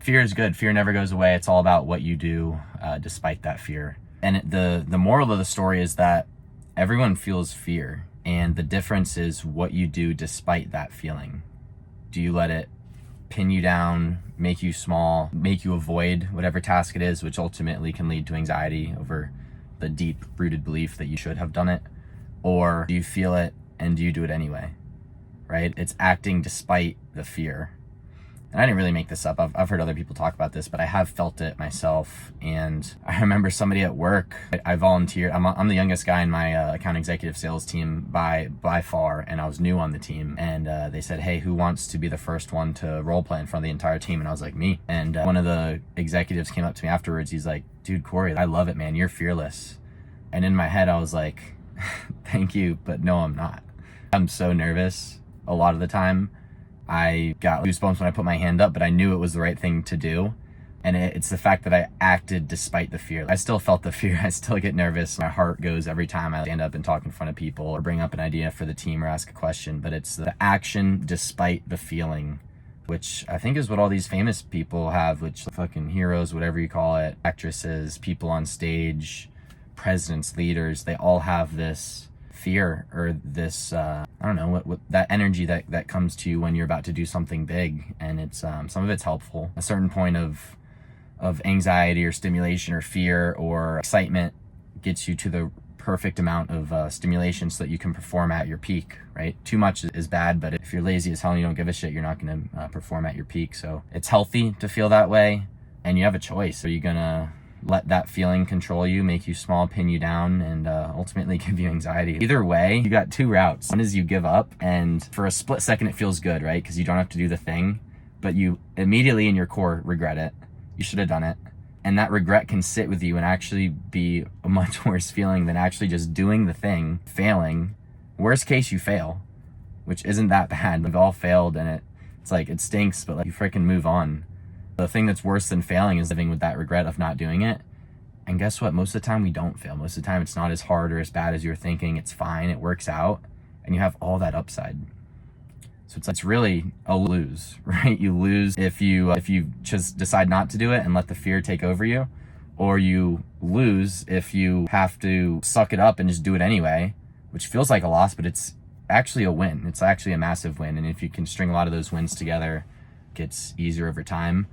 Fear is good. Fear never goes away. It's all about what you do despite that fear. And the moral of the story is that everyone feels fear, and the difference is what you do despite that feeling. Do you let it pin you down, make you small, make you avoid whatever task it is, which ultimately can lead to anxiety over the deep-rooted belief that you should have done it? Or do you feel it and do you do it anyway, right? It's acting despite the fear. And I didn't really make this up. I've heard other people talk about this, but I have felt it myself. And I remember somebody at work, I volunteered. I'm the youngest guy in my account executive sales team by far, and I was new on the team. And they said, hey, who wants to be the first one to role play in front of the entire team? And I was like, me. And one of the executives came up to me afterwards. He's like, dude, Corey, I love it, man. You're fearless. And in my head, I was like, thank you, but no, I'm not. I'm so nervous a lot of the time. I got goosebumps when I put my hand up, but I knew it was the right thing to do. And it's the fact that I acted despite the fear. I still felt the fear. I still get nervous. My heart goes every time I stand up and talk in front of people or bring up an idea for the team or ask a question. But it's the action despite the feeling, which I think is what all these famous people have, which fucking heroes, whatever you call it, actresses, people on stage, presidents, leaders, they all have this fear or this I don't know what that energy that comes to you when you're about to do something big. And it's some of it's helpful. A certain point of anxiety or stimulation or fear or excitement gets you to the perfect amount of stimulation so that you can perform at your peak, right? Too much is bad, but if you're lazy as hell and you don't give a shit, you're not going to perform at your peak. So it's healthy to feel that way, and you have a choice. Are you gonna let that feeling control you, make you small, pin you down, and ultimately give you anxiety? Either way, you got two routes. One is you give up, and for a split second it feels good, right? Because you don't have to do the thing, but you immediately in your core regret it. You should have done it. And that regret can sit with you and actually be a much worse feeling than actually just doing the thing, failing. Worst case, you fail, which isn't that bad. We've all failed, and it's like, it stinks, but like, you freaking move on. The thing that's worse than failing is living with that regret of not doing it. And guess what? Most of the time we don't fail. Most of the time it's not as hard or as bad as you're thinking. It's fine. It works out. And you have all that upside. So it's really a lose, right? You lose if you just decide not to do it and let the fear take over you. Or you lose if you have to suck it up and just do it anyway, which feels like a loss, but it's actually a win. It's actually a massive win. And if you can string a lot of those wins together, it gets easier over time.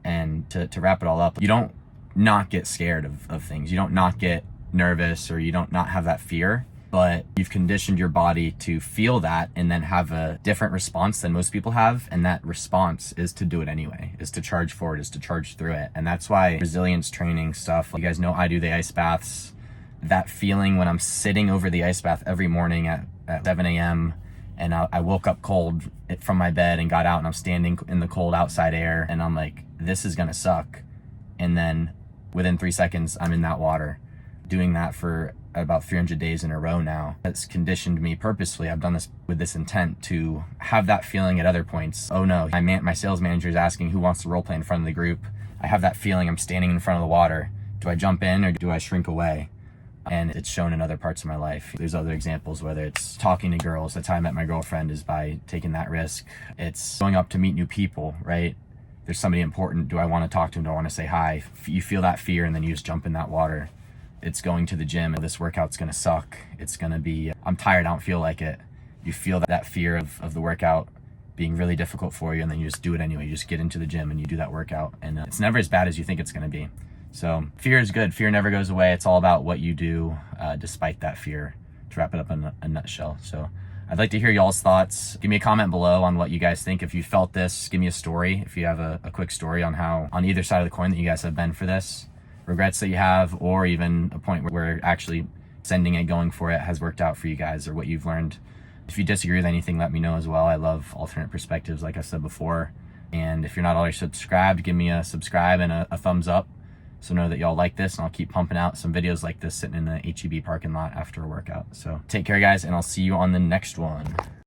And to wrap it all up, you don't not get scared of things. You don't not get nervous, or you don't not have that fear, but you've conditioned your body to feel that and then have a different response than most people have. And that response is to do it anyway, is to charge forward, is to charge through it. And that's why resilience training stuff, you guys know I do the ice baths. That feeling when I'm sitting over the ice bath every morning at 7 a.m. and I woke up cold from my bed and got out, and I'm standing in the cold outside air, and I'm like, this is gonna suck. And then within 3 seconds, I'm in that water. Doing that for about 300 days in a row now. That's conditioned me purposefully. I've done this with this intent to have that feeling at other points. Oh no, my sales manager is asking who wants to role play in front of the group. I have that feeling. I'm standing in front of the water. Do I jump in or do I shrink away? And it's shown in other parts of my life. There's other examples, whether it's talking to girls. That's how I met my girlfriend, is by taking that risk. It's going up to meet new people, right? There's somebody important. Do I want to talk to him? Do I want to say hi? You feel that fear, and then you just jump in that water. It's going to the gym. This workout's going to suck. It's going to be, I'm tired. I don't feel like it. You feel that fear of the workout being really difficult for you, and then you just do it anyway. You just get into the gym and you do that workout, and it's never as bad as you think it's going to be. So fear is good. Fear never goes away. It's all about what you do despite that fear, to wrap it up in a nutshell. So I'd like to hear y'all's thoughts. Give me a comment below on what you guys think. If you felt this, give me a story. If you have a quick story on how, on either side of the coin, that you guys have been for this, regrets that you have, or even a point where actually sending it, going for it has worked out for you guys, or what you've learned. If you disagree with anything, let me know as well. I love alternate perspectives, like I said before. And if you're not already subscribed, give me a subscribe and a thumbs up, so know that y'all like this, and I'll keep pumping out some videos like this sitting in the HEB parking lot after a workout. So take care, guys, and I'll see you on the next one.